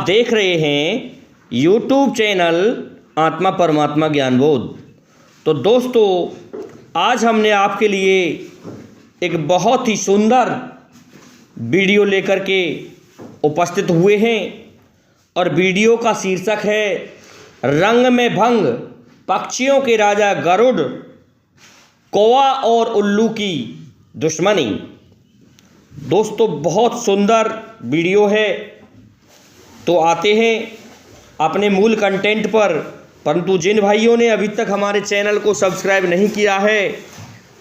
देख रहे हैं YouTube चैनल आत्मा परमात्मा ज्ञान बोध। तो दोस्तों, आज हमने आपके लिए एक बहुत ही सुंदर वीडियो लेकर के उपस्थित हुए हैं और वीडियो का शीर्षक है रंग में भंग, पक्षियों के राजा गरुड़, कौवा और उल्लू की दुश्मनी। दोस्तों, बहुत सुंदर वीडियो है। तो आते हैं अपने मूल कंटेंट पर। परंतु जिन भाइयों ने अभी तक हमारे चैनल को सब्सक्राइब नहीं किया है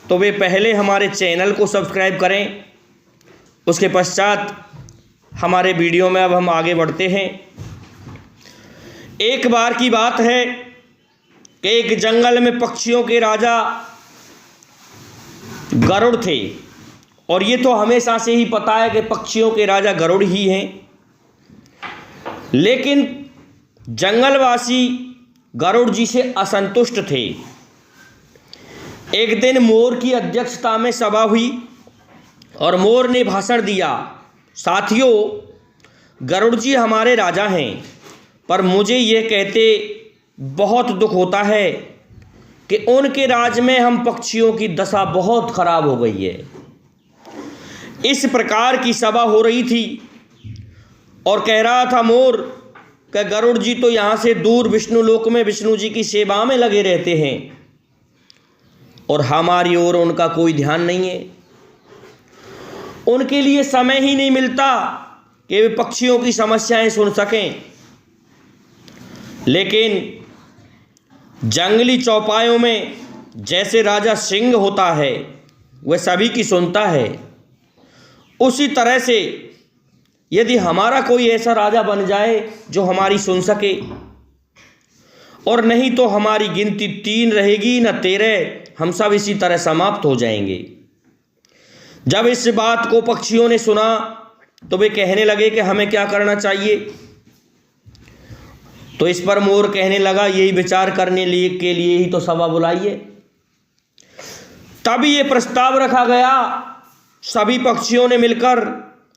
तो वे पहले हमारे चैनल को सब्सक्राइब करें। उसके पश्चात हमारे वीडियो में अब हम आगे बढ़ते हैं। एक बार की बात है कि एक जंगल में पक्षियों के राजा गरुड़ थे। और ये तो हमेशा से ही पता है कि पक्षियों के राजा गरुड़ ही हैं। लेकिन जंगलवासी गरुड़ जी से असंतुष्ट थे। एक दिन मोर की अध्यक्षता में सभा हुई और मोर ने भाषण दिया, साथियों, गरुड़ जी हमारे राजा हैं, पर मुझे यह कहते बहुत दुख होता है कि उनके राज में हम पक्षियों की दशा बहुत खराब हो गई है। इस प्रकार की सभा हो रही थी और कह रहा था मोर कि गरुड़ जी तो यहाँ से दूर विष्णु लोक में विष्णु जी की सेवा में लगे रहते हैं और हमारी ओर उनका कोई ध्यान नहीं है। उनके लिए समय ही नहीं मिलता कि वे पक्षियों की समस्याएं सुन सकें। लेकिन जंगली चौपायों में जैसे राजा सिंह होता है वह सभी की सुनता है, उसी तरह से यदि हमारा कोई ऐसा राजा बन जाए जो हमारी सुन सके, और नहीं तो हमारी गिनती 3 रहेगी न 13, हम सब इसी तरह समाप्त हो जाएंगे। जब इस बात को पक्षियों ने सुना तो वे कहने लगे कि हमें क्या करना चाहिए। तो इस पर मोर कहने लगा, यही विचार करने के लिए ही तो सभा बुलाई है। तब ये प्रस्ताव रखा गया सभी पक्षियों ने मिलकर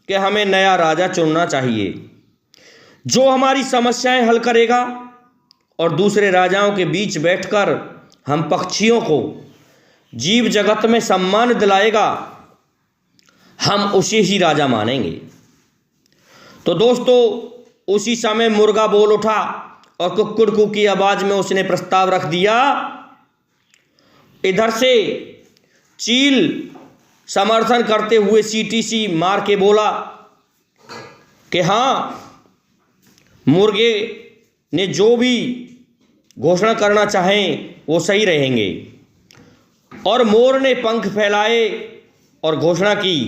कि हमें नया राजा चुनना चाहिए जो हमारी समस्याएं हल करेगा, और दूसरे राजाओं के बीच बैठकर हम पक्षियों को जीव जगत में सम्मान दिलाएगा, हम उसे ही राजा मानेंगे। तो दोस्तों, उसी समय मुर्गा बोल उठा और कुक्कुड़कू की आवाज में उसने प्रस्ताव रख दिया। इधर से चील समर्थन करते हुए सीटी सी मार के बोला कि हाँ, मुर्गे ने जो भी घोषणा करना चाहें वो सही रहेंगे। और मोर ने पंख फैलाए और घोषणा की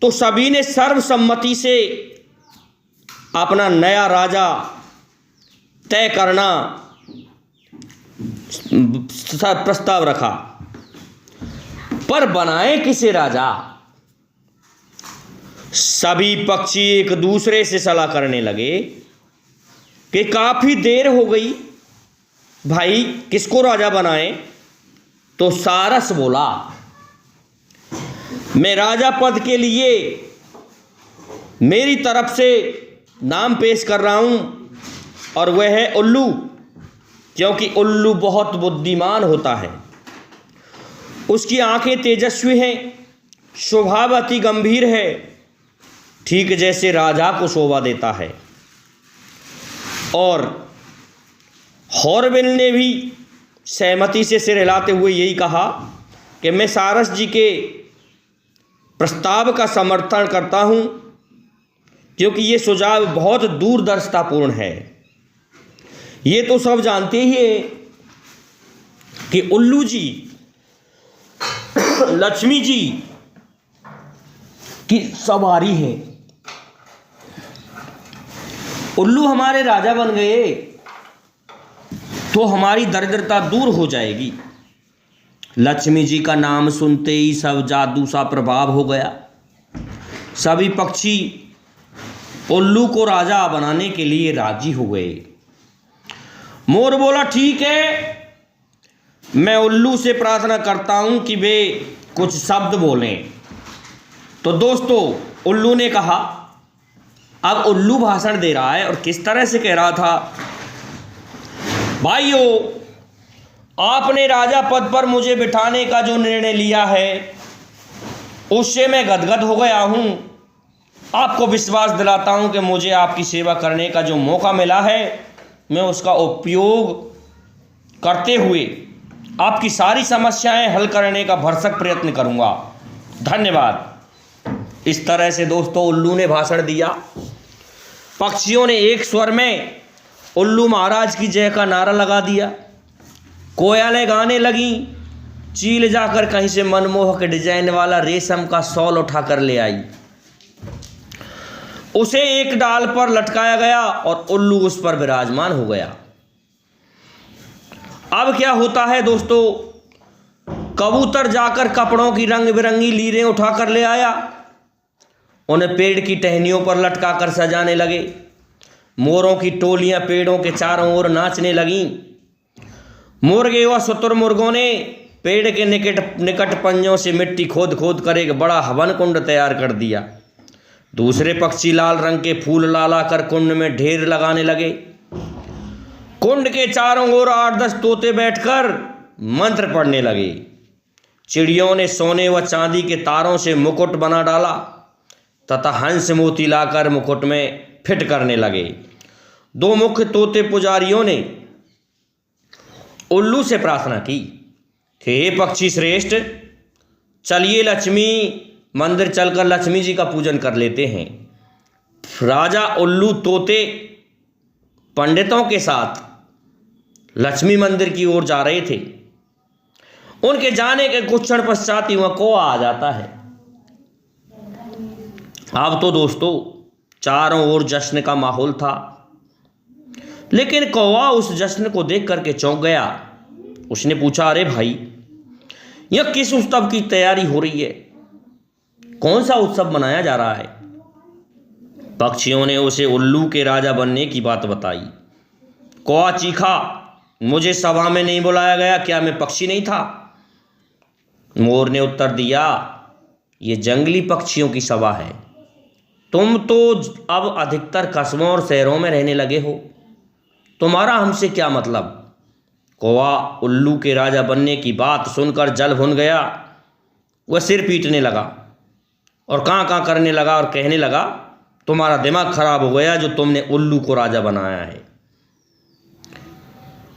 तो सभी ने सर्वसम्मति से अपना नया राजा तय करना प्रस्ताव रखा। पर बनाए किसे राजा? सभी पक्षी एक दूसरे से सलाह करने लगे कि काफी देर हो गई भाई, किसको राजा बनाएं? तो सारस बोला, मैं राजा पद के लिए मेरी तरफ से नाम पेश कर रहा हूं, और वह है उल्लू, क्योंकि उल्लू बहुत बुद्धिमान होता है। उसकी आंखें तेजस्वी हैं, स्वभाव अति गंभीर है, ठीक जैसे राजा को शोभा देता है। और हॉर्नबिल ने भी सहमति से सिर हिलाते हुए यही कहा कि मैं सारस जी के प्रस्ताव का समर्थन करता हूं, क्योंकि ये सुझाव बहुत दूरदर्शितापूर्ण है। ये तो सब जानते ही हैं कि उल्लू जी लक्ष्मी जी की सवारी है। उल्लू हमारे राजा बन गए तो हमारी दरिद्रता दूर हो जाएगी। लक्ष्मी जी का नाम सुनते ही सब जादू सा प्रभाव हो गया। सभी पक्षी उल्लू को राजा बनाने के लिए राजी हो गए। मोर बोला, ठीक है, मैं उल्लू से प्रार्थना करता हूं कि वे कुछ शब्द बोलें। तो दोस्तों, उल्लू ने कहा, अब उल्लू भाषण दे रहा है और किस तरह से कह रहा था, भाइयों आपने राजा पद पर मुझे बिठाने का जो निर्णय लिया है उससे मैं गदगद हो गया हूँ। आपको विश्वास दिलाता हूँ कि मुझे आपकी सेवा करने का जो मौका मिला है मैं उसका उपयोग करते हुए आपकी सारी समस्याएं हल करने का भरसक प्रयत्न करूँगा। धन्यवाद। इस तरह से दोस्तों उल्लू ने भाषण दिया। पक्षियों ने एक स्वर में उल्लू महाराज की जय का नारा लगा दिया। कोयलें गाने लगीं। चील जाकर कहीं से मनमोहक डिजाइन वाला रेशम का शॉल उठा कर ले आई। उसे एक डाल पर लटकाया गया और उल्लू उस पर विराजमान हो गया। अब क्या होता है दोस्तों, कबूतर जाकर कपड़ों की रंग बिरंगी लीरें उठा कर ले आया। उन्हें पेड़ की टहनियों पर लटका कर सजाने लगे। मोरों की टोलियां पेड़ों के चारों ओर नाचने लगीं। मुर्गे व शुतुरमुर्गों ने पेड़ के निकट पंजों से मिट्टी खोद खोद कर एक बड़ा हवन कुंड तैयार कर दिया। दूसरे पक्षी लाल रंग के फूल ला ला कर कुंड में ढेर लगाने लगे। कुंड के चारों ओर 8-10 तोते बैठकर मंत्र पढ़ने लगे। चिड़ियों ने सोने व चांदी के तारों से मुकुट बना डाला तथा हंस मोती लाकर मुकुट में फिट करने लगे। 2 मुख्य तोते पुजारियों ने उल्लू से प्रार्थना की, हे पक्षी श्रेष्ठ, चलिए लक्ष्मी मंदिर चलकर लक्ष्मी जी का पूजन कर लेते हैं। राजा उल्लू तोते पंडितों के साथ लक्ष्मी मंदिर की ओर जा रहे थे। उनके जाने के कुछ क्षण पश्चात ही वह कौवा आ जाता है। अब तो दोस्तों चारों ओर जश्न का माहौल था, लेकिन कौवा उस जश्न को देख करके चौंक गया। उसने पूछा, अरे भाई यह किस उत्सव की तैयारी हो रही है? कौन सा उत्सव मनाया जा रहा है? पक्षियों ने उसे उल्लू के राजा बनने की बात बताई। कौवा चीखा, मुझे सभा में नहीं बुलाया गया, क्या मैं पक्षी नहीं था? मोर ने उत्तर दिया, ये जंगली पक्षियों की सभा है। तुम तो अब अधिकतर कस्बों और शहरों में रहने लगे हो, तुम्हारा हमसे क्या मतलब? कौवा उल्लू के राजा बनने की बात सुनकर जल भुन गया। वह सिर पीटने लगा और कां करने लगा और कहने लगा, तुम्हारा दिमाग खराब हो गया जो तुमने उल्लू को राजा बनाया है।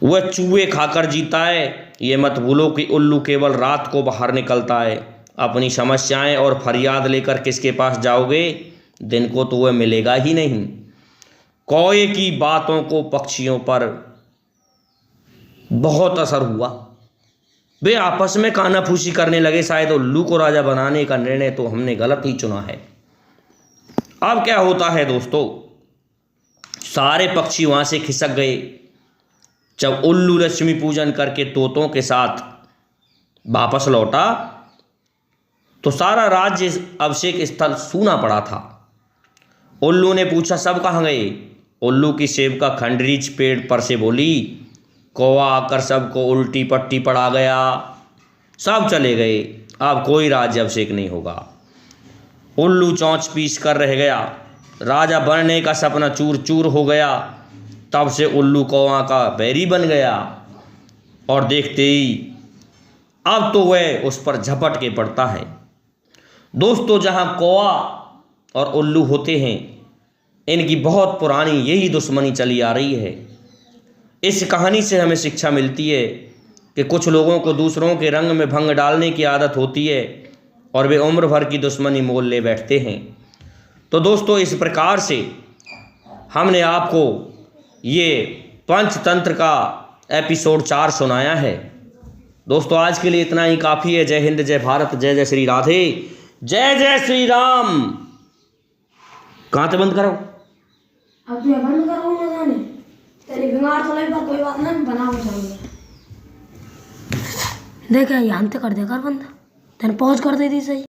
वह चूहे खाकर जीता है, ये मत भूलो कि उल्लू केवल रात को बाहर निकलता है। अपनी समस्याएं और फरियाद लेकर किसके पास जाओगे? दिन को तो वह मिलेगा ही नहीं। कौवे की बातों को पक्षियों पर बहुत असर हुआ। वे आपस में कानाफूसी करने लगे, शायद उल्लू को राजा बनाने का निर्णय तो हमने गलत ही चुना है। अब क्या होता है दोस्तों, सारे पक्षी वहां से खिसक गए। जब उल्लू लक्ष्मी पूजन करके तोतों के साथ वापस लौटा तो सारा राज्य अभिषेक स्थल सूना पड़ा था। उल्लू ने पूछा, सब कहाँ गए? उल्लू की सेवका खंडरीच पेड़ पर से बोली, कौवा आकर सबको उल्टी पट्टी पड़ा गया, सब चले गए, अब कोई राज्य अभिषेक नहीं होगा। उल्लू चौंच पीस कर रह गया। राजा बनने का सपना चूर चूर हो गया। तब से उल्लू कौवा का बैरी बन गया और देखते ही अब तो वह उस पर झपट के पड़ता है। दोस्तों, जहाँ कौवा और उल्लू होते हैं, इनकी बहुत पुरानी यही दुश्मनी चली आ रही है। इस कहानी से हमें शिक्षा मिलती है कि कुछ लोगों को दूसरों के रंग में भंग डालने की आदत होती है और वे उम्र भर की दुश्मनी मोल ले बैठते हैं। तो दोस्तों, इस प्रकार से हमने आपको ये पंचतंत्र का एपिसोड 4 सुनाया है। दोस्तों, आज के लिए इतना ही काफ़ी है। जय हिंद, जय भारत, जय जय श्री राधे, जय जय श्री राम। कहाँ से बंद करो? अब तो बंद करो ना जाने, तेरी बीमार तो लगी, कोई बात नहीं, बना चाहिए। देख यहाँ कर देकर बंद, तेने पहुँच कर दे दी सही।